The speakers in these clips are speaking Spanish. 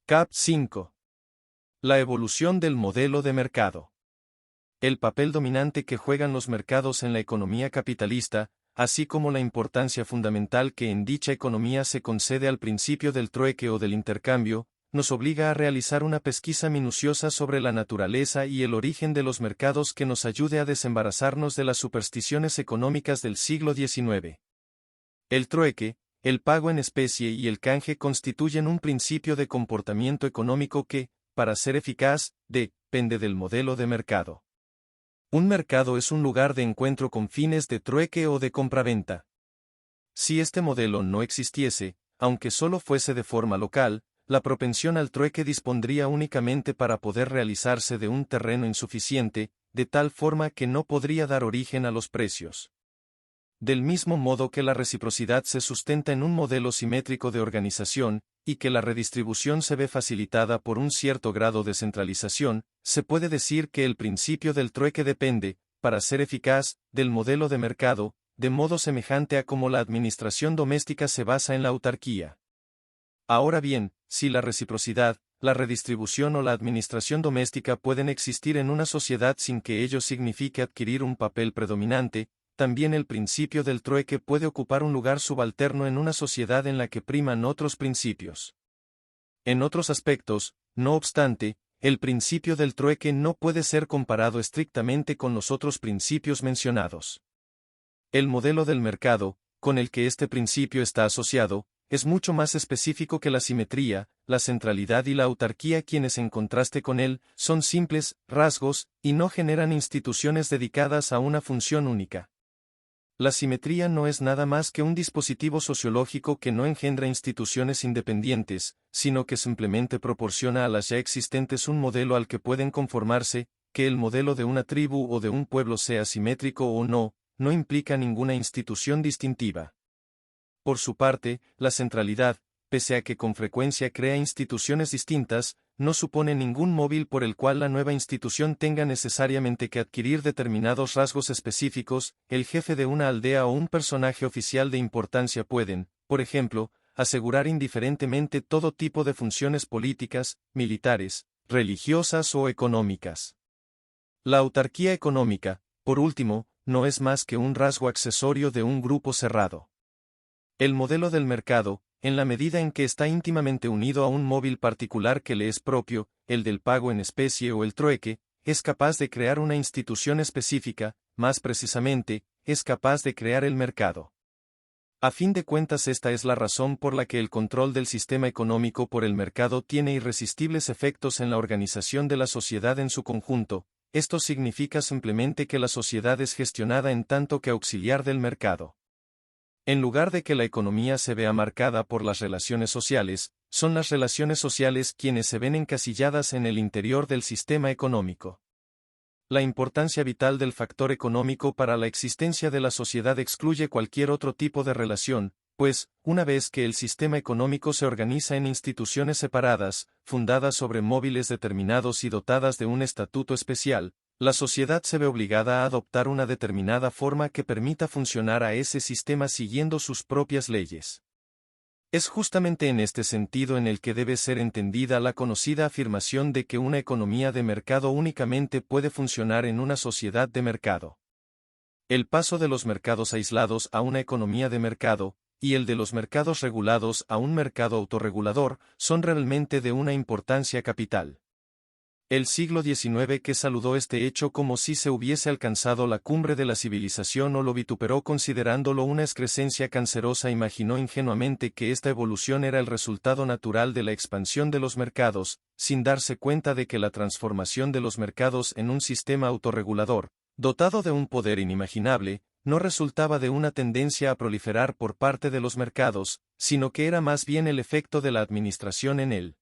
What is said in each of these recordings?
Cap 5. La evolución del modelo de mercado. El papel dominante que juegan los mercados en la economía capitalista, así como la importancia fundamental que en dicha economía se concede al principio del trueque o del intercambio, nos obliga a realizar una pesquisa minuciosa sobre la naturaleza y el origen de los mercados que nos ayude a desembarazarnos de las supersticiones económicas del siglo XIX. El trueque, el pago en especie y el canje constituyen un principio de comportamiento económico que, para ser eficaz, depende del modelo de mercado. Un mercado es un lugar de encuentro con fines de trueque o de compraventa. Si este modelo no existiese, aunque solo fuese de forma local, la propensión al trueque dispondría únicamente para poder realizarse de un terreno insuficiente, de tal forma que no podría dar origen a los precios. Del mismo modo que la reciprocidad se sustenta en un modelo simétrico de organización, y que la redistribución se ve facilitada por un cierto grado de centralización, se puede decir que el principio del trueque depende, para ser eficaz, del modelo de mercado, de modo semejante a como la administración doméstica se basa en la autarquía. Ahora bien, si la reciprocidad, la redistribución o la administración doméstica pueden existir en una sociedad sin que ello signifique adquirir un papel predominante, también el principio del trueque puede ocupar un lugar subalterno en una sociedad en la que priman otros principios. En otros aspectos, no obstante, el principio del trueque no puede ser comparado estrictamente con los otros principios mencionados. El modelo del mercado, con el que este principio está asociado, es mucho más específico que la simetría, la centralidad y la autarquía, quienes en contraste con él, son simples rasgos, y no generan instituciones dedicadas a una función única. La simetría no es nada más que un dispositivo sociológico que no engendra instituciones independientes, sino que simplemente proporciona a las ya existentes un modelo al que pueden conformarse. Que el modelo de una tribu o de un pueblo sea simétrico o no, no implica ninguna institución distintiva. Por su parte, la centralidad, pese a que con frecuencia crea instituciones distintas, no supone ningún móvil por el cual la nueva institución tenga necesariamente que adquirir determinados rasgos específicos. El jefe de una aldea o un personaje oficial de importancia pueden, por ejemplo, asegurar indiferentemente todo tipo de funciones políticas, militares, religiosas o económicas. La autarquía económica, por último, no es más que un rasgo accesorio de un grupo cerrado. El modelo del mercado, en la medida en que está íntimamente unido a un móvil particular que le es propio, el del pago en especie o el trueque, es capaz de crear una institución específica, más precisamente, es capaz de crear el mercado. A fin de cuentas, esta es la razón por la que el control del sistema económico por el mercado tiene irresistibles efectos en la organización de la sociedad en su conjunto. Esto significa simplemente que la sociedad es gestionada en tanto que auxiliar del mercado. En lugar de que la economía se vea marcada por las relaciones sociales, son las relaciones sociales quienes se ven encasilladas en el interior del sistema económico. La importancia vital del factor económico para la existencia de la sociedad excluye cualquier otro tipo de relación, pues, una vez que el sistema económico se organiza en instituciones separadas, fundadas sobre móviles determinados y dotadas de un estatuto especial, la sociedad se ve obligada a adoptar una determinada forma que permita funcionar a ese sistema siguiendo sus propias leyes. Es justamente en este sentido en el que debe ser entendida la conocida afirmación de que una economía de mercado únicamente puede funcionar en una sociedad de mercado. El paso de los mercados aislados a una economía de mercado, y el de los mercados regulados a un mercado autorregulador, son realmente de una importancia capital. El siglo XIX, que saludó este hecho como si se hubiese alcanzado la cumbre de la civilización o lo vituperó considerándolo una excrescencia cancerosa, imaginó ingenuamente que esta evolución era el resultado natural de la expansión de los mercados, sin darse cuenta de que la transformación de los mercados en un sistema autorregulador, dotado de un poder inimaginable, no resultaba de una tendencia a proliferar por parte de los mercados, sino que era más bien el efecto de la administración en él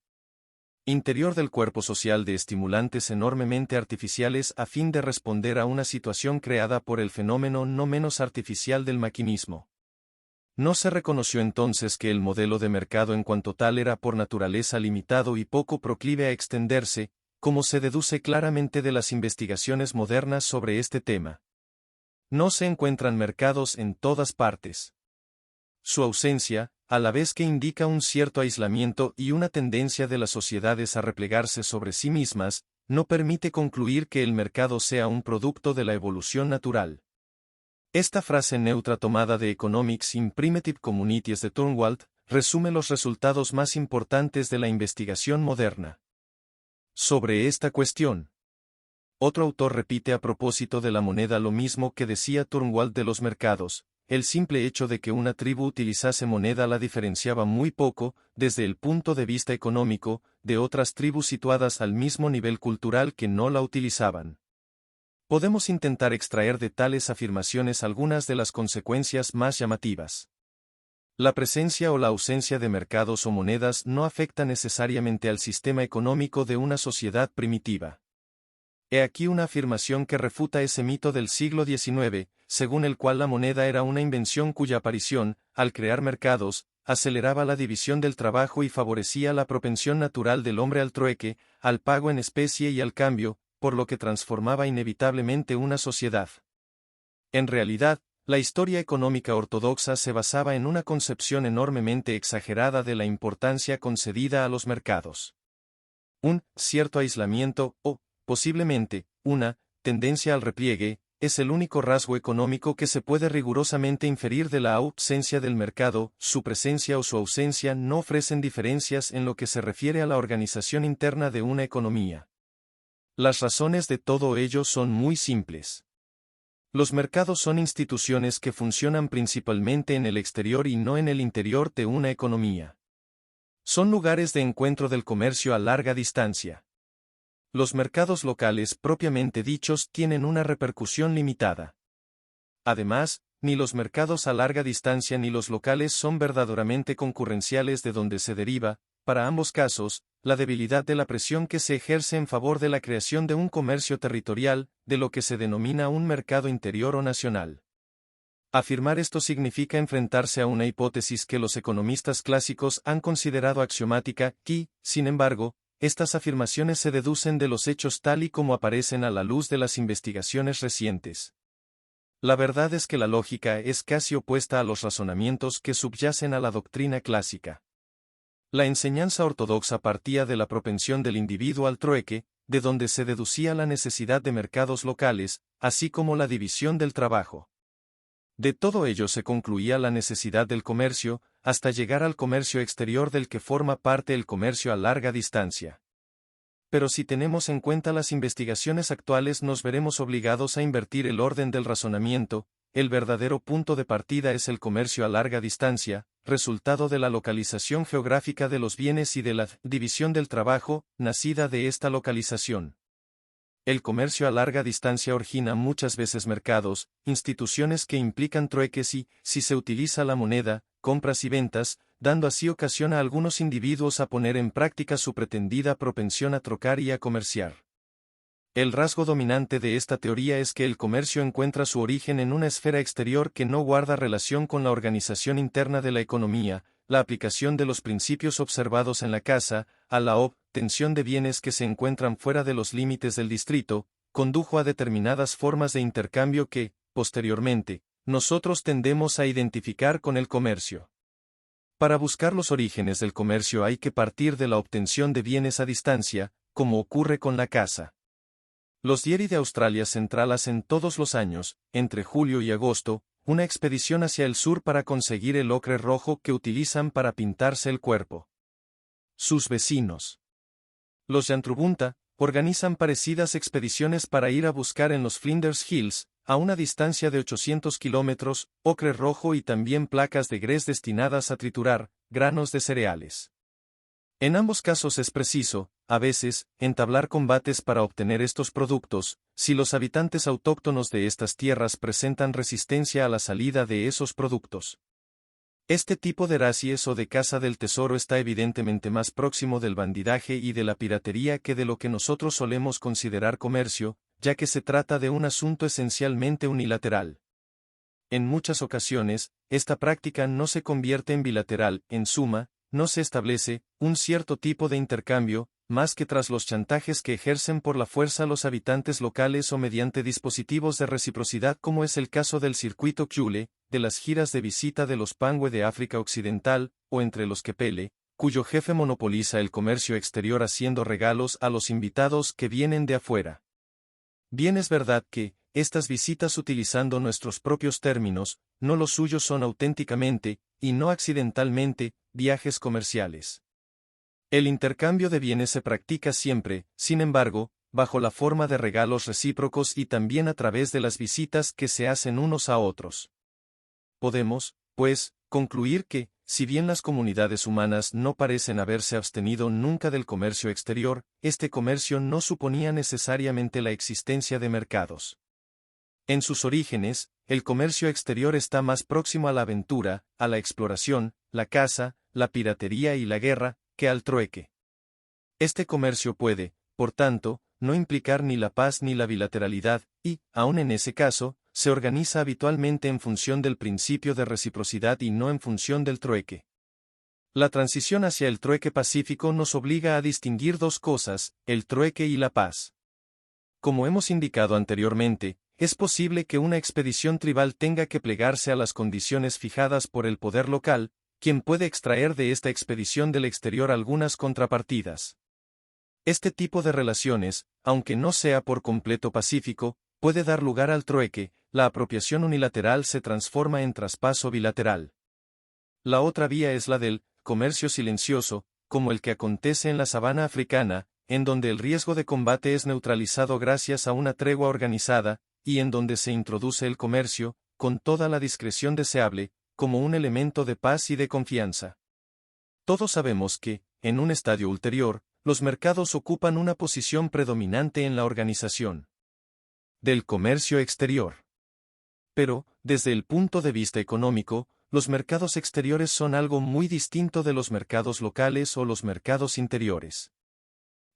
interior del cuerpo social de estimulantes enormemente artificiales a fin de responder a una situación creada por el fenómeno no menos artificial del maquinismo. No se reconoció entonces que el modelo de mercado en cuanto tal era por naturaleza limitado y poco proclive a extenderse, como se deduce claramente de las investigaciones modernas sobre este tema. No se encuentran mercados en todas partes. Su ausencia, a la vez que indica un cierto aislamiento y una tendencia de las sociedades a replegarse sobre sí mismas, no permite concluir que el mercado sea un producto de la evolución natural. Esta frase neutra tomada de Economics in Primitive Communities de Turnwald resume los resultados más importantes de la investigación moderna. Sobre esta cuestión, otro autor repite a propósito de la moneda lo mismo que decía Turnwald de los mercados: el simple hecho de que una tribu utilizase moneda la diferenciaba muy poco, desde el punto de vista económico, de otras tribus situadas al mismo nivel cultural que no la utilizaban. Podemos intentar extraer de tales afirmaciones algunas de las consecuencias más llamativas. La presencia o la ausencia de mercados o monedas no afecta necesariamente al sistema económico de una sociedad primitiva. He aquí una afirmación que refuta ese mito del siglo XIX, según el cual la moneda era una invención cuya aparición, al crear mercados, aceleraba la división del trabajo y favorecía la propensión natural del hombre al trueque, al pago en especie y al cambio, por lo que transformaba inevitablemente una sociedad. En realidad, la historia económica ortodoxa se basaba en una concepción enormemente exagerada de la importancia concedida a los mercados. Un cierto aislamiento, o, posiblemente, una tendencia al repliegue, es el único rasgo económico que se puede rigurosamente inferir de la ausencia del mercado. Su presencia o su ausencia no ofrecen diferencias en lo que se refiere a la organización interna de una economía. Las razones de todo ello son muy simples. Los mercados son instituciones que funcionan principalmente en el exterior y no en el interior de una economía. Son lugares de encuentro del comercio a larga distancia. Los mercados locales propiamente dichos tienen una repercusión limitada. Además, ni los mercados a larga distancia ni los locales son verdaderamente concurrenciales, de donde se deriva, para ambos casos, la debilidad de la presión que se ejerce en favor de la creación de un comercio territorial, de lo que se denomina un mercado interior o nacional. Afirmar esto significa enfrentarse a una hipótesis que los economistas clásicos han considerado axiomática, y, sin embargo, estas afirmaciones se deducen de los hechos tal y como aparecen a la luz de las investigaciones recientes. La verdad es que la lógica es casi opuesta a los razonamientos que subyacen a la doctrina clásica. La enseñanza ortodoxa partía de la propensión del individuo al trueque, de donde se deducía la necesidad de mercados locales, así como la división del trabajo. De todo ello se concluía la necesidad del comercio, hasta llegar al comercio exterior del que forma parte el comercio a larga distancia. Pero si tenemos en cuenta las investigaciones actuales, nos veremos obligados a invertir el orden del razonamiento. El verdadero punto de partida es el comercio a larga distancia, resultado de la localización geográfica de los bienes y de la división del trabajo, nacida de esta localización. El comercio a larga distancia origina muchas veces mercados, instituciones que implican trueques y, si se utiliza la moneda, compras y ventas, dando así ocasión a algunos individuos a poner en práctica su pretendida propensión a trocar y a comerciar. El rasgo dominante de esta teoría es que el comercio encuentra su origen en una esfera exterior que no guarda relación con la organización interna de la economía. La aplicación de los principios observados en la casa, a la obtención de bienes que se encuentran fuera de los límites del distrito, condujo a determinadas formas de intercambio que, posteriormente, nosotros tendemos a identificar con el comercio. Para buscar los orígenes del comercio hay que partir de la obtención de bienes a distancia, como ocurre con la caza. Los Dieri de Australia Central hacen todos los años, entre julio y agosto, una expedición hacia el sur para conseguir el ocre rojo que utilizan para pintarse el cuerpo. Sus vecinos, los Yantrubunta, organizan parecidas expediciones para ir a buscar en los Flinders Hills, a una distancia de 800 kilómetros, ocre rojo y también placas de grés destinadas a triturar granos de cereales. En ambos casos es preciso, a veces, entablar combates para obtener estos productos, si los habitantes autóctonos de estas tierras presentan resistencia a la salida de esos productos. Este tipo de racies o de caza del tesoro está evidentemente más próximo del bandidaje y de la piratería que de lo que nosotros solemos considerar comercio, ya que se trata de un asunto esencialmente unilateral. En muchas ocasiones, esta práctica no se convierte en bilateral, en suma, no se establece un cierto tipo de intercambio, más que tras los chantajes que ejercen por la fuerza los habitantes locales o mediante dispositivos de reciprocidad como es el caso del circuito Kyule, de las giras de visita de los Pangwe de África Occidental, o entre los Kepele, cuyo jefe monopoliza el comercio exterior haciendo regalos a los invitados que vienen de afuera. Bien es verdad que, estas visitas utilizando nuestros propios términos, no los suyos son auténticamente, y no accidentalmente, viajes comerciales. El intercambio de bienes se practica siempre, sin embargo, bajo la forma de regalos recíprocos y también a través de las visitas que se hacen unos a otros. Podemos, pues, concluir que, si bien las comunidades humanas no parecen haberse abstenido nunca del comercio exterior, este comercio no suponía necesariamente la existencia de mercados. En sus orígenes, el comercio exterior está más próximo a la aventura, a la exploración, la caza, la piratería y la guerra, que al trueque. Este comercio puede, por tanto, no implicar ni la paz ni la bilateralidad, y, aun en ese caso, se organiza habitualmente en función del principio de reciprocidad y no en función del trueque. La transición hacia el trueque pacífico nos obliga a distinguir dos cosas, el trueque y la paz. Como hemos indicado anteriormente, es posible que una expedición tribal tenga que plegarse a las condiciones fijadas por el poder local, quien puede extraer de esta expedición del exterior algunas contrapartidas. Este tipo de relaciones, aunque no sea por completo pacífico, puede dar lugar al trueque, la apropiación unilateral se transforma en traspaso bilateral. La otra vía es la del comercio silencioso, como el que acontece en la sabana africana, en donde el riesgo de combate es neutralizado gracias a una tregua organizada, y en donde se introduce el comercio, con toda la discreción deseable, como un elemento de paz y de confianza. Todos sabemos que, en un estadio ulterior, los mercados ocupan una posición predominante en la organización del comercio exterior. Pero, desde el punto de vista económico, los mercados exteriores son algo muy distinto de los mercados locales o los mercados interiores.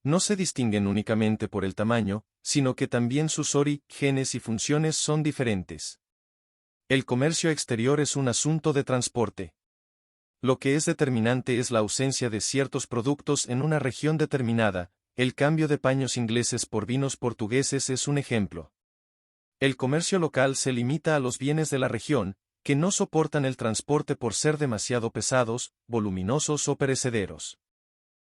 No se distinguen únicamente por el tamaño, sino que también sus orígenes y funciones son diferentes. El comercio exterior es un asunto de transporte. Lo que es determinante es la ausencia de ciertos productos en una región determinada, el cambio de paños ingleses por vinos portugueses es un ejemplo. El comercio local se limita a los bienes de la región, que no soportan el transporte por ser demasiado pesados, voluminosos o perecederos.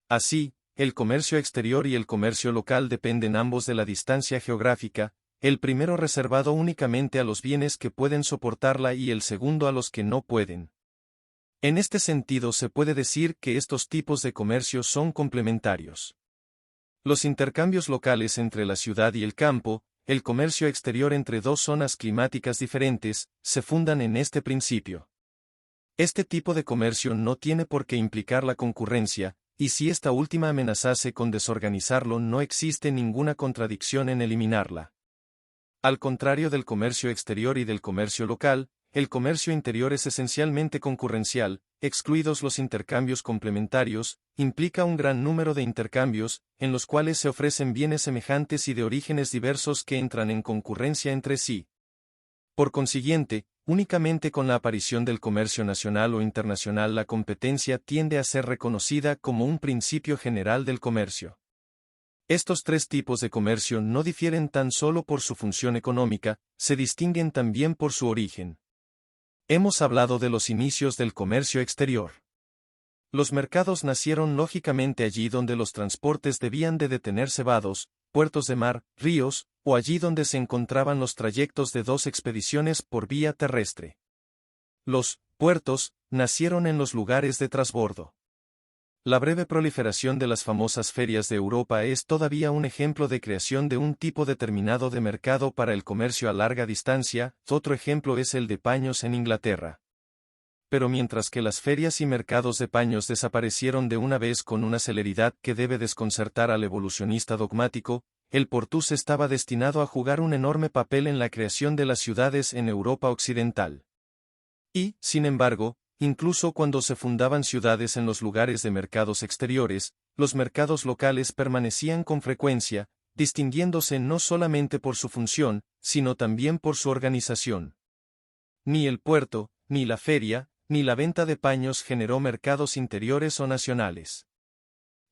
Así, el comercio exterior y el comercio local dependen ambos de la distancia geográfica, el primero reservado únicamente a los bienes que pueden soportarla y el segundo a los que no pueden. En este sentido se puede decir que estos tipos de comercio son complementarios. Los intercambios locales entre la ciudad y el campo, el comercio exterior entre dos zonas climáticas diferentes, se fundan en este principio. Este tipo de comercio no tiene por qué implicar la concurrencia, y si esta última amenazase con desorganizarlo no existe ninguna contradicción en eliminarla. Al contrario del comercio exterior y del comercio local, el comercio interior es esencialmente concurrencial, excluidos los intercambios complementarios, implica un gran número de intercambios, en los cuales se ofrecen bienes semejantes y de orígenes diversos que entran en concurrencia entre sí. Por consiguiente, únicamente con la aparición del comercio nacional o internacional la competencia tiende a ser reconocida como un principio general del comercio. Estos tres tipos de comercio no difieren tan solo por su función económica, se distinguen también por su origen. Hemos hablado de los inicios del comercio exterior. Los mercados nacieron lógicamente allí donde los transportes debían de detenerse vados, puertos de mar, ríos, o allí donde se encontraban los trayectos de dos expediciones por vía terrestre. Los puertos nacieron en los lugares de transbordo. La breve proliferación de las famosas ferias de Europa es todavía un ejemplo de creación de un tipo determinado de mercado para el comercio a larga distancia, otro ejemplo es el de paños en Inglaterra. Pero mientras que las ferias y mercados de paños desaparecieron de una vez con una celeridad que debe desconcertar al evolucionista dogmático, el portús estaba destinado a jugar un enorme papel en la creación de las ciudades en Europa occidental. Y, sin embargo, incluso cuando se fundaban ciudades en los lugares de mercados exteriores, los mercados locales permanecían con frecuencia, distinguiéndose no solamente por su función, sino también por su organización. Ni el puerto, ni la feria, ni la venta de paños generó mercados interiores o nacionales.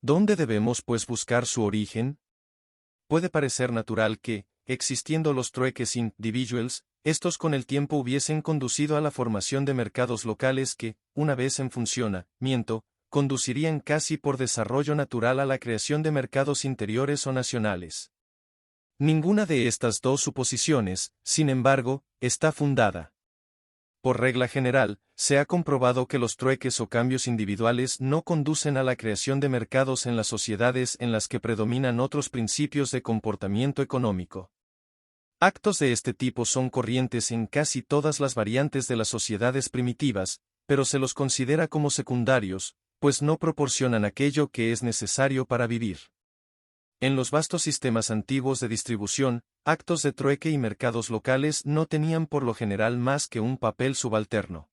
¿Dónde debemos pues buscar su origen? Puede parecer natural que, existiendo los trueques individuals, estos con el tiempo hubiesen conducido a la formación de mercados locales que, una vez en funcionamiento, conducirían casi por desarrollo natural a la creación de mercados interiores o nacionales. Ninguna de estas dos suposiciones, sin embargo, está fundada. Por regla general, se ha comprobado que los trueques o cambios individuales no conducen a la creación de mercados en las sociedades en las que predominan otros principios de comportamiento económico. Actos de este tipo son corrientes en casi todas las variantes de las sociedades primitivas, pero se los considera como secundarios, pues no proporcionan aquello que es necesario para vivir. En los vastos sistemas antiguos de distribución, actos de trueque y mercados locales no tenían por lo general más que un papel subalterno.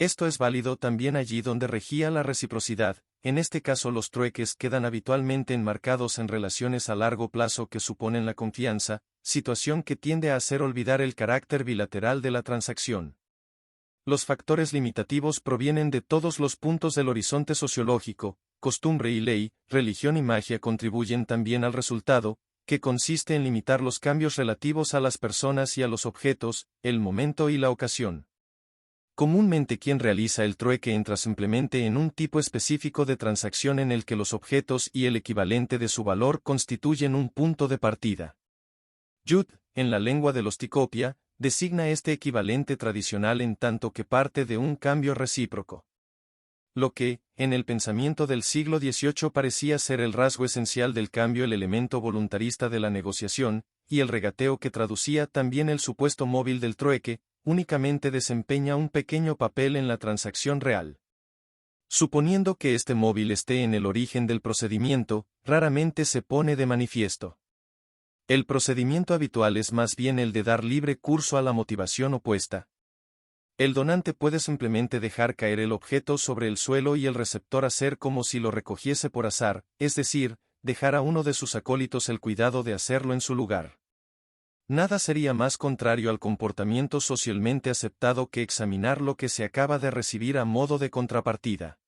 Esto es válido también allí donde regía la reciprocidad, en este caso los trueques quedan habitualmente enmarcados en relaciones a largo plazo que suponen la confianza, situación que tiende a hacer olvidar el carácter bilateral de la transacción. Los factores limitativos provienen de todos los puntos del horizonte sociológico, costumbre y ley, religión y magia contribuyen también al resultado, que consiste en limitar los cambios relativos a las personas y a los objetos, el momento y la ocasión. Comúnmente quien realiza el trueque entra simplemente en un tipo específico de transacción en el que los objetos y el equivalente de su valor constituyen un punto de partida. Yud, en la lengua de los Ticopia, designa este equivalente tradicional en tanto que parte de un cambio recíproco. Lo que, en el pensamiento del siglo XVIII parecía ser el rasgo esencial del cambio, el elemento voluntarista de la negociación, y el regateo que traducía también el supuesto móvil del trueque, únicamente desempeña un pequeño papel en la transacción real. Suponiendo que este móvil esté en el origen del procedimiento, raramente se pone de manifiesto. El procedimiento habitual es más bien el de dar libre curso a la motivación opuesta. El donante puede simplemente dejar caer el objeto sobre el suelo y el receptor hacer como si lo recogiese por azar, es decir, dejar a uno de sus acólitos el cuidado de hacerlo en su lugar. Nada sería más contrario al comportamiento socialmente aceptado que examinar lo que se acaba de recibir a modo de contrapartida.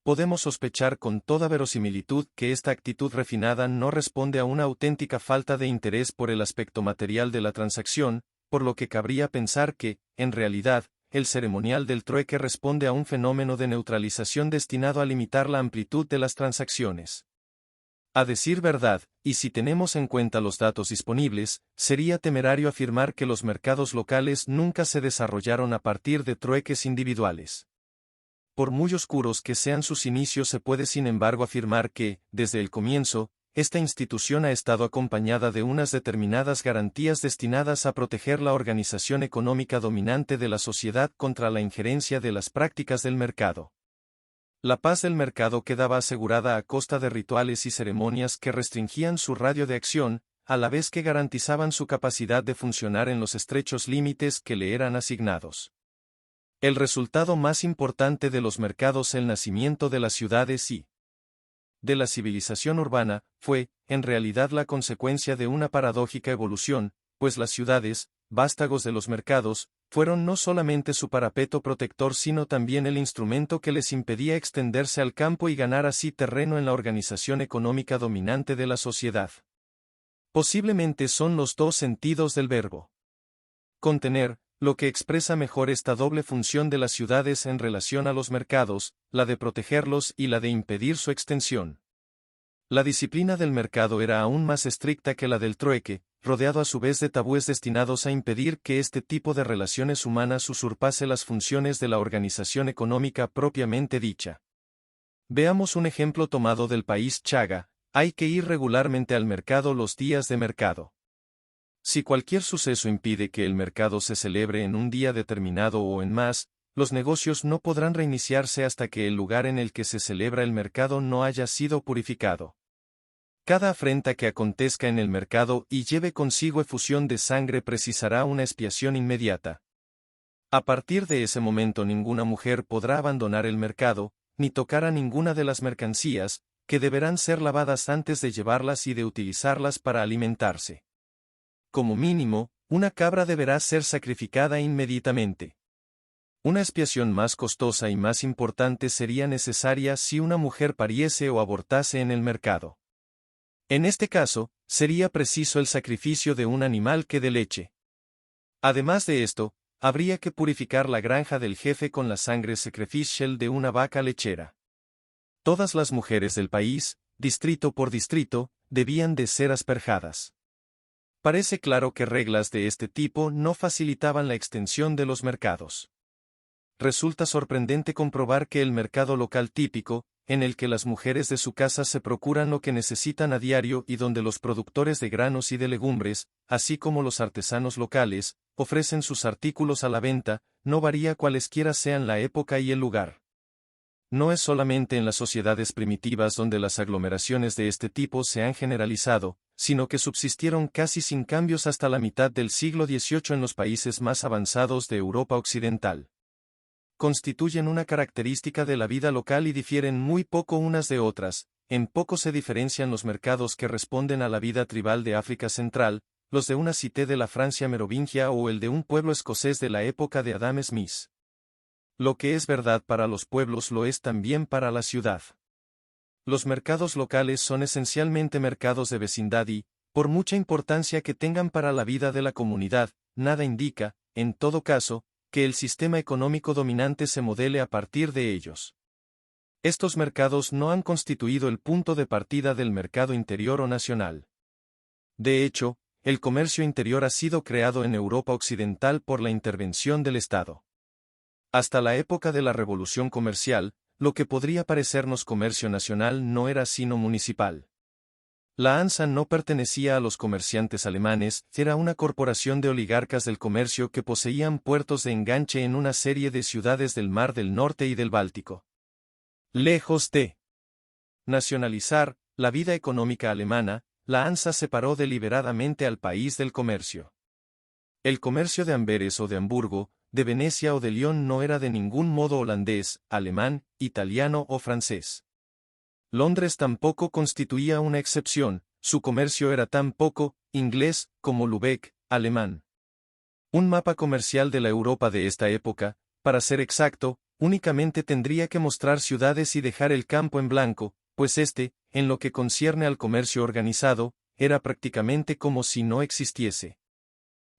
Podemos sospechar con toda verosimilitud que esta actitud refinada no responde a una auténtica falta de interés por el aspecto material de la transacción, por lo que cabría pensar que, en realidad, el ceremonial del trueque responde a un fenómeno de neutralización destinado a limitar la amplitud de las transacciones. A decir verdad, y si tenemos en cuenta los datos disponibles, sería temerario afirmar que los mercados locales nunca se desarrollaron a partir de trueques individuales. Por muy oscuros que sean sus inicios, se puede sin embargo afirmar que, desde el comienzo, esta institución ha estado acompañada de unas determinadas garantías destinadas a proteger la organización económica dominante de la sociedad contra la injerencia de las prácticas del mercado. La paz del mercado quedaba asegurada a costa de rituales y ceremonias que restringían su radio de acción, a la vez que garantizaban su capacidad de funcionar en los estrechos límites que le eran asignados. El resultado más importante de los mercados, el nacimiento de las ciudades y de la civilización urbana, fue, en realidad, la consecuencia de una paradójica evolución, pues las ciudades, vástagos de los mercados, fueron no solamente su parapeto protector sino también el instrumento que les impedía extenderse al campo y ganar así terreno en la organización económica dominante de la sociedad. Posiblemente son los dos sentidos del verbo contener, lo que expresa mejor esta doble función de las ciudades en relación a los mercados, la de protegerlos y la de impedir su extensión. La disciplina del mercado era aún más estricta que la del trueque, rodeado a su vez de tabúes destinados a impedir que este tipo de relaciones humanas usurpase las funciones de la organización económica propiamente dicha. Veamos un ejemplo tomado del país Chaga: hay que ir regularmente al mercado los días de mercado. Si cualquier suceso impide que el mercado se celebre en un día determinado o en más, los negocios no podrán reiniciarse hasta que el lugar en el que se celebra el mercado no haya sido purificado. Cada afrenta que acontezca en el mercado y lleve consigo efusión de sangre precisará una expiación inmediata. A partir de ese momento ninguna mujer podrá abandonar el mercado, ni tocar a ninguna de las mercancías, que deberán ser lavadas antes de llevarlas y de utilizarlas para alimentarse. Como mínimo, una cabra deberá ser sacrificada inmediatamente. Una expiación más costosa y más importante sería necesaria si una mujer pariese o abortase en el mercado. En este caso, sería preciso el sacrificio de un animal que dé leche. Además de esto, habría que purificar la granja del jefe con la sangre sacrificial de una vaca lechera. Todas las mujeres del país, distrito por distrito, debían de ser asperjadas. Parece claro que reglas de este tipo no facilitaban la extensión de los mercados. Resulta sorprendente comprobar que el mercado local típico, en el que las mujeres de su casa se procuran lo que necesitan a diario y donde los productores de granos y de legumbres, así como los artesanos locales, ofrecen sus artículos a la venta, no varía cualesquiera sean la época y el lugar. No es solamente en las sociedades primitivas donde las aglomeraciones de este tipo se han generalizado, sino que subsistieron casi sin cambios hasta la mitad del siglo XVIII en los países más avanzados de Europa occidental. Constituyen una característica de la vida local y difieren muy poco unas de otras, en poco se diferencian los mercados que responden a la vida tribal de África Central, los de una cité de la Francia merovingia o el de un pueblo escocés de la época de Adam Smith. Lo que es verdad para los pueblos lo es también para la ciudad. Los mercados locales son esencialmente mercados de vecindad y, por mucha importancia que tengan para la vida de la comunidad, nada indica, en todo caso, que el sistema económico dominante se modele a partir de ellos. Estos mercados no han constituido el punto de partida del mercado interior o nacional. De hecho, el comercio interior ha sido creado en Europa occidental por la intervención del Estado. Hasta la época de la Revolución Comercial, lo que podría parecernos comercio nacional no era sino municipal. La ANSA no pertenecía a los comerciantes alemanes, era una corporación de oligarcas del comercio que poseían puertos de enganche en una serie de ciudades del Mar del Norte y del Báltico. Lejos de nacionalizar la vida económica alemana, la ANSA separó deliberadamente al país del comercio. El comercio de Amberes o de Hamburgo, de Venecia o de Lyon no era de ningún modo holandés, alemán, italiano o francés. Londres tampoco constituía una excepción, su comercio era tan poco inglés como Lübeck, alemán. Un mapa comercial de la Europa de esta época, para ser exacto, únicamente tendría que mostrar ciudades y dejar el campo en blanco, pues en lo que concierne al comercio organizado, era prácticamente como si no existiese.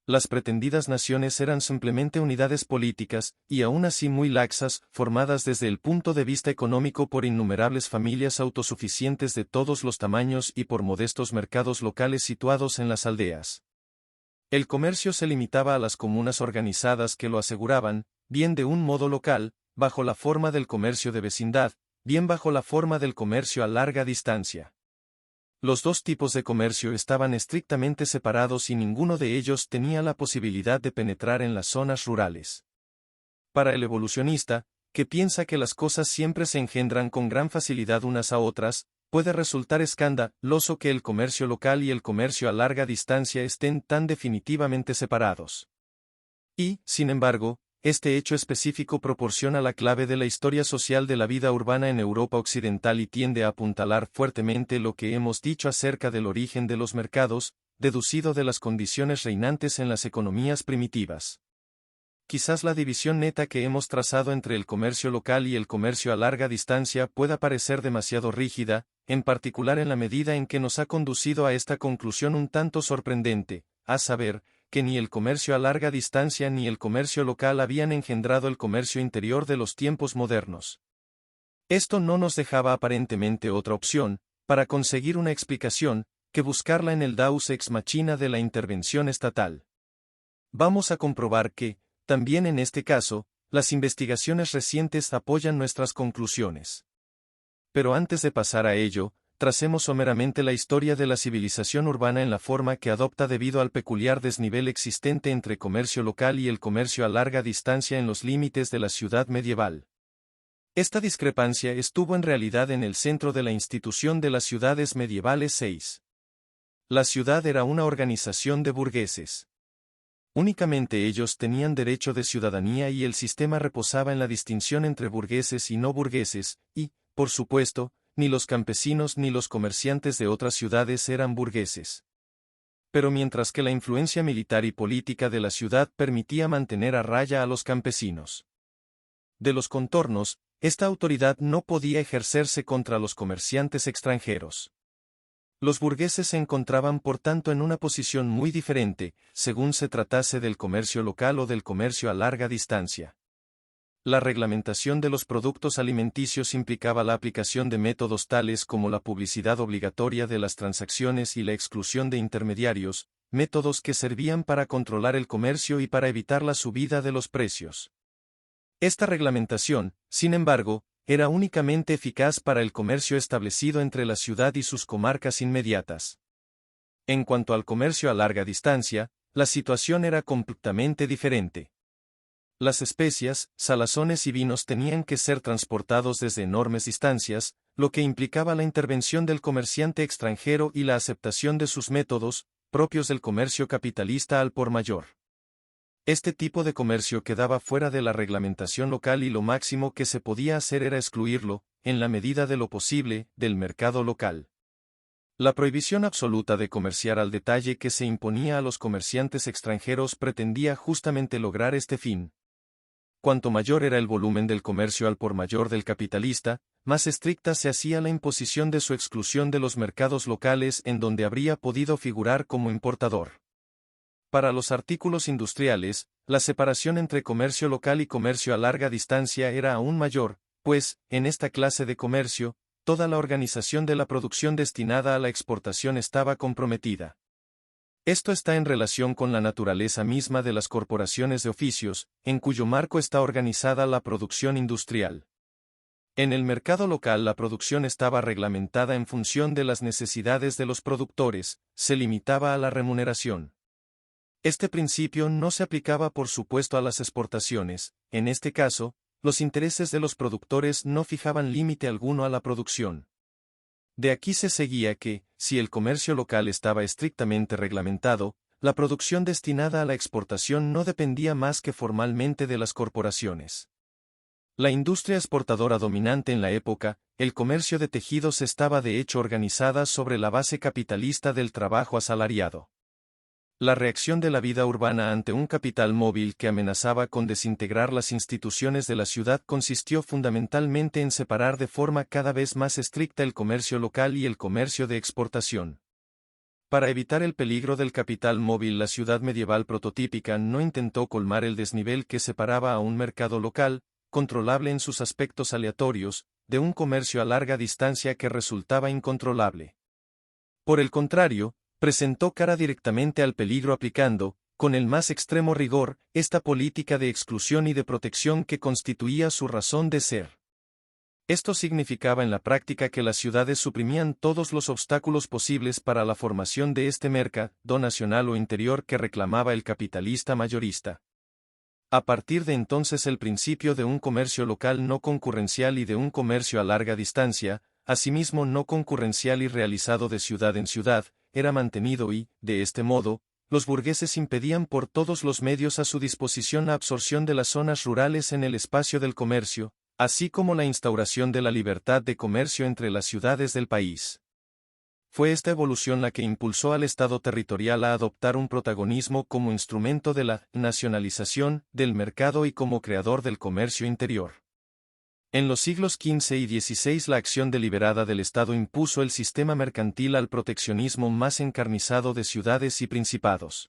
Las pretendidas naciones eran simplemente unidades políticas, y aún así muy laxas, formadas desde el punto de vista económico por innumerables familias autosuficientes de todos los tamaños y por modestos mercados locales situados en las aldeas. El comercio se limitaba a las comunas organizadas que lo aseguraban, bien de un modo local, bajo la forma del comercio de vecindad, bien bajo la forma del comercio a larga distancia. Los dos tipos de comercio estaban estrictamente separados y ninguno de ellos tenía la posibilidad de penetrar en las zonas rurales. Para el evolucionista, que piensa que las cosas siempre se engendran con gran facilidad unas a otras, puede resultar escandaloso que el comercio local y el comercio a larga distancia estén tan definitivamente separados. Y, sin embargo, este hecho específico proporciona la clave de la historia social de la vida urbana en Europa occidental y tiende a apuntalar fuertemente lo que hemos dicho acerca del origen de los mercados, deducido de las condiciones reinantes en las economías primitivas. Quizás la división neta que hemos trazado entre el comercio local y el comercio a larga distancia pueda parecer demasiado rígida, en particular en la medida en que nos ha conducido a esta conclusión un tanto sorprendente, a saber, que ni el comercio a larga distancia ni el comercio local habían engendrado el comercio interior de los tiempos modernos. Esto no nos dejaba aparentemente otra opción, para conseguir una explicación, que buscarla en el Deus ex machina de la intervención estatal. Vamos a comprobar que, también en este caso, las investigaciones recientes apoyan nuestras conclusiones. Pero antes de pasar a ello, tracemos someramente la historia de la civilización urbana en la forma que adopta debido al peculiar desnivel existente entre comercio local y el comercio a larga distancia en los límites de la ciudad medieval. Esta discrepancia estuvo en realidad en el centro de la institución de las ciudades medievales 6. La ciudad era una organización de burgueses. Únicamente ellos tenían derecho de ciudadanía y el sistema reposaba en la distinción entre burgueses y no burgueses, y, por supuesto, ni los campesinos ni los comerciantes de otras ciudades eran burgueses. Pero mientras que la influencia militar y política de la ciudad permitía mantener a raya a los campesinos, de los contornos, esta autoridad no podía ejercerse contra los comerciantes extranjeros. Los burgueses se encontraban por tanto en una posición muy diferente, según se tratase del comercio local o del comercio a larga distancia. La reglamentación de los productos alimenticios implicaba la aplicación de métodos tales como la publicidad obligatoria de las transacciones y la exclusión de intermediarios, métodos que servían para controlar el comercio y para evitar la subida de los precios. Esta reglamentación, sin embargo, era únicamente eficaz para el comercio establecido entre la ciudad y sus comarcas inmediatas. En cuanto al comercio a larga distancia, la situación era completamente diferente. Las especias, salazones y vinos tenían que ser transportados desde enormes distancias, lo que implicaba la intervención del comerciante extranjero y la aceptación de sus métodos, propios del comercio capitalista al por mayor. Este tipo de comercio quedaba fuera de la reglamentación local y lo máximo que se podía hacer era excluirlo, en la medida de lo posible, del mercado local. La prohibición absoluta de comerciar al detalle que se imponía a los comerciantes extranjeros pretendía justamente lograr este fin. Cuanto mayor era el volumen del comercio al por mayor del capitalista, más estricta se hacía la imposición de su exclusión de los mercados locales en donde habría podido figurar como importador. Para los artículos industriales, la separación entre comercio local y comercio a larga distancia era aún mayor, pues, en esta clase de comercio, toda la organización de la producción destinada a la exportación estaba comprometida. Esto está en relación con la naturaleza misma de las corporaciones de oficios, en cuyo marco está organizada la producción industrial. En el mercado local la producción estaba reglamentada en función de las necesidades de los productores, se limitaba a la remuneración. Este principio no se aplicaba por supuesto a las exportaciones, en este caso, los intereses de los productores no fijaban límite alguno a la producción. De aquí se seguía que, si el comercio local estaba estrictamente reglamentado, la producción destinada a la exportación no dependía más que formalmente de las corporaciones. La industria exportadora dominante en la época, el comercio de tejidos estaba de hecho organizada sobre la base capitalista del trabajo asalariado. La reacción de la vida urbana ante un capital móvil que amenazaba con desintegrar las instituciones de la ciudad consistió fundamentalmente en separar de forma cada vez más estricta el comercio local y el comercio de exportación. Para evitar el peligro del capital móvil, la ciudad medieval prototípica no intentó colmar el desnivel que separaba a un mercado local, controlable en sus aspectos aleatorios, de un comercio a larga distancia que resultaba incontrolable. Por el contrario, presentó cara directamente al peligro aplicando, con el más extremo rigor, esta política de exclusión y de protección que constituía su razón de ser. Esto significaba en la práctica que las ciudades suprimían todos los obstáculos posibles para la formación de este mercado nacional o interior que reclamaba el capitalista mayorista. A partir de entonces el principio de un comercio local no concurrencial y de un comercio a larga distancia, asimismo no concurrencial y realizado de ciudad en ciudad, era mantenido y, de este modo, los burgueses impedían por todos los medios a su disposición la absorción de las zonas rurales en el espacio del comercio, así como la instauración de la libertad de comercio entre las ciudades del país. Fue esta evolución la que impulsó al Estado territorial a adoptar un protagonismo como instrumento de la nacionalización del mercado y como creador del comercio interior. En los siglos XV y XVI la acción deliberada del Estado impuso el sistema mercantil al proteccionismo más encarnizado de ciudades y principados.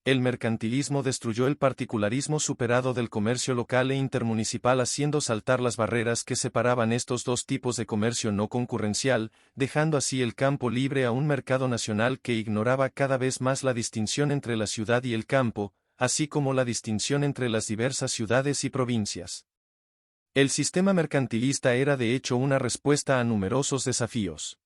El mercantilismo destruyó el particularismo superado del comercio local e intermunicipal haciendo saltar las barreras que separaban estos dos tipos de comercio no concurrencial, dejando así el campo libre a un mercado nacional que ignoraba cada vez más la distinción entre la ciudad y el campo, así como la distinción entre las diversas ciudades y provincias. El sistema mercantilista era de hecho una respuesta a numerosos desafíos.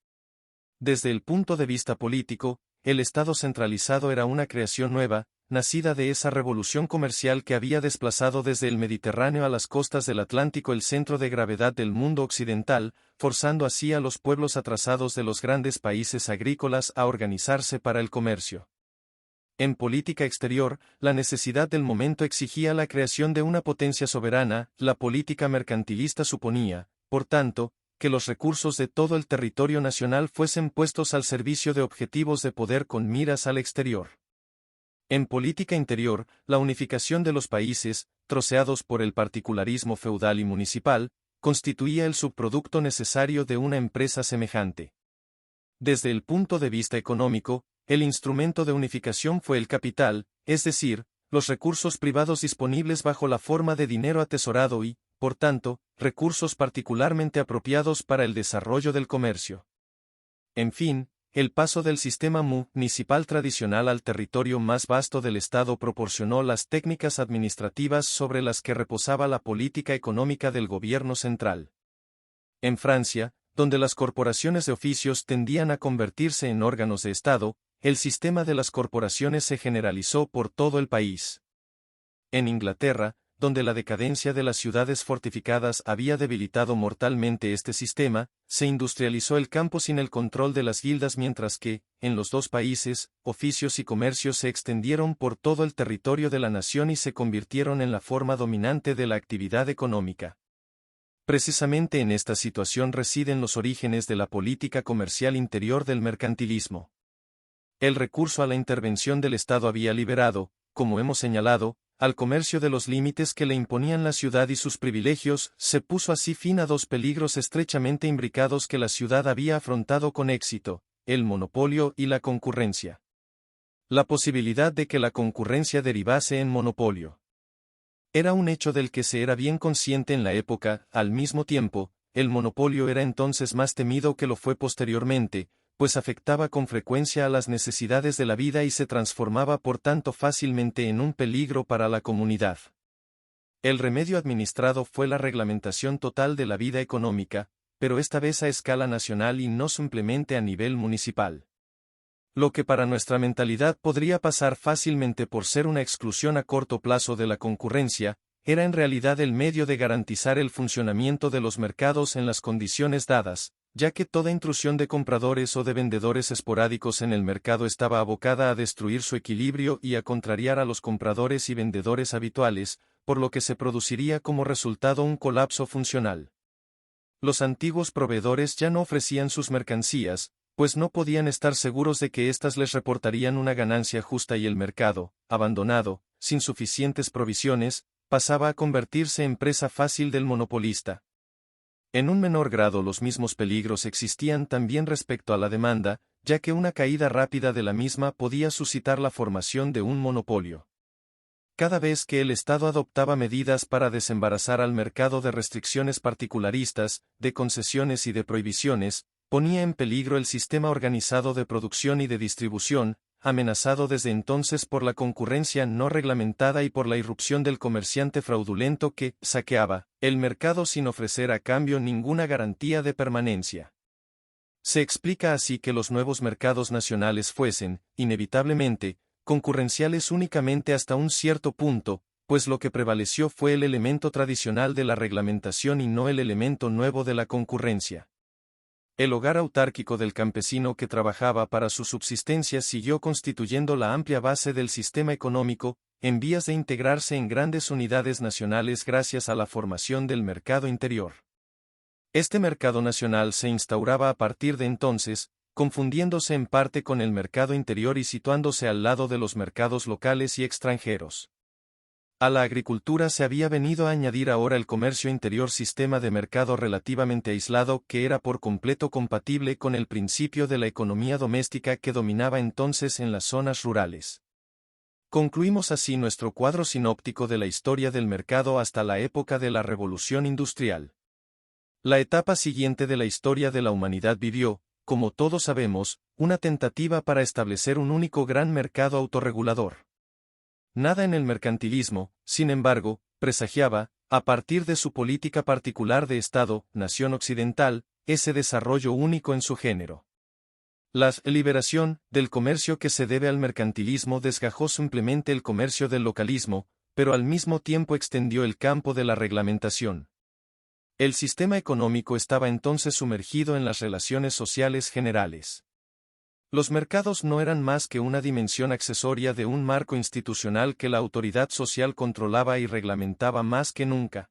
Desde el punto de vista político, el Estado centralizado era una creación nueva, nacida de esa revolución comercial que había desplazado desde el Mediterráneo a las costas del Atlántico el centro de gravedad del mundo occidental, forzando así a los pueblos atrasados de los grandes países agrícolas a organizarse para el comercio. En política exterior, la necesidad del momento exigía la creación de una potencia soberana, la política mercantilista suponía, por tanto, que los recursos de todo el territorio nacional fuesen puestos al servicio de objetivos de poder con miras al exterior. En política interior, la unificación de los países, troceados por el particularismo feudal y municipal, constituía el subproducto necesario de una empresa semejante. Desde el punto de vista económico, el instrumento de unificación fue el capital, es decir, los recursos privados disponibles bajo la forma de dinero atesorado y, por tanto, recursos particularmente apropiados para el desarrollo del comercio. En fin, el paso del sistema municipal tradicional al territorio más vasto del Estado proporcionó las técnicas administrativas sobre las que reposaba la política económica del gobierno central. En Francia, donde las corporaciones de oficios tendían a convertirse en órganos de Estado, el sistema de las corporaciones se generalizó por todo el país. En Inglaterra, donde la decadencia de las ciudades fortificadas había debilitado mortalmente este sistema, se industrializó el campo sin el control de las guildas, mientras que, en los dos países, oficios y comercios se extendieron por todo el territorio de la nación y se convirtieron en la forma dominante de la actividad económica. Precisamente en esta situación residen los orígenes de la política comercial interior del mercantilismo. El recurso a la intervención del Estado había liberado, como hemos señalado, al comercio de los límites que le imponían la ciudad y sus privilegios, se puso así fin a dos peligros estrechamente imbricados que la ciudad había afrontado con éxito, el monopolio y la concurrencia. La posibilidad de que la concurrencia derivase en monopolio era un hecho del que se era bien consciente en la época. Al mismo tiempo, el monopolio era entonces más temido que lo fue posteriormente, pues afectaba con frecuencia a las necesidades de la vida y se transformaba por tanto fácilmente en un peligro para la comunidad. El remedio administrado fue la reglamentación total de la vida económica, pero esta vez a escala nacional y no simplemente a nivel municipal. Lo que para nuestra mentalidad podría pasar fácilmente por ser una exclusión a corto plazo de la concurrencia, era en realidad el medio de garantizar el funcionamiento de los mercados en las condiciones dadas, ya que toda intrusión de compradores o de vendedores esporádicos en el mercado estaba abocada a destruir su equilibrio y a contrariar a los compradores y vendedores habituales, por lo que se produciría como resultado un colapso funcional. Los antiguos proveedores ya no ofrecían sus mercancías, pues no podían estar seguros de que éstas les reportarían una ganancia justa y el mercado, abandonado, sin suficientes provisiones, pasaba a convertirse en presa fácil del monopolista. En un menor grado los mismos peligros existían también respecto a la demanda, ya que una caída rápida de la misma podía suscitar la formación de un monopolio. Cada vez que el Estado adoptaba medidas para desembarazar al mercado de restricciones particularistas, de concesiones y de prohibiciones, ponía en peligro el sistema organizado de producción y de distribución, amenazado desde entonces por la concurrencia no reglamentada y por la irrupción del comerciante fraudulento que saqueaba el mercado sin ofrecer a cambio ninguna garantía de permanencia. Se explica así que los nuevos mercados nacionales fuesen, inevitablemente, concurrenciales únicamente hasta un cierto punto, pues lo que prevaleció fue el elemento tradicional de la reglamentación y no el elemento nuevo de la concurrencia. El hogar autárquico del campesino que trabajaba para su subsistencia siguió constituyendo la amplia base del sistema económico, en vías de integrarse en grandes unidades nacionales gracias a la formación del mercado interior. Este mercado nacional se instauraba a partir de entonces, confundiéndose en parte con el mercado interior y situándose al lado de los mercados locales y extranjeros. A la agricultura se había venido a añadir ahora el comercio interior, sistema de mercado relativamente aislado que era por completo compatible con el principio de la economía doméstica que dominaba entonces en las zonas rurales. Concluimos así nuestro cuadro sinóptico de la historia del mercado hasta la época de la Revolución Industrial. La etapa siguiente de la historia de la humanidad vivió, como todos sabemos, una tentativa para establecer un único gran mercado autorregulador. Nada en el mercantilismo, sin embargo, presagiaba, a partir de su política particular de Estado, nación occidental, ese desarrollo único en su género. La liberación del comercio que se debe al mercantilismo desgajó simplemente el comercio del localismo, pero al mismo tiempo extendió el campo de la reglamentación. El sistema económico estaba entonces sumergido en las relaciones sociales generales. Los mercados no eran más que una dimensión accesoria de un marco institucional que la autoridad social controlaba y reglamentaba más que nunca.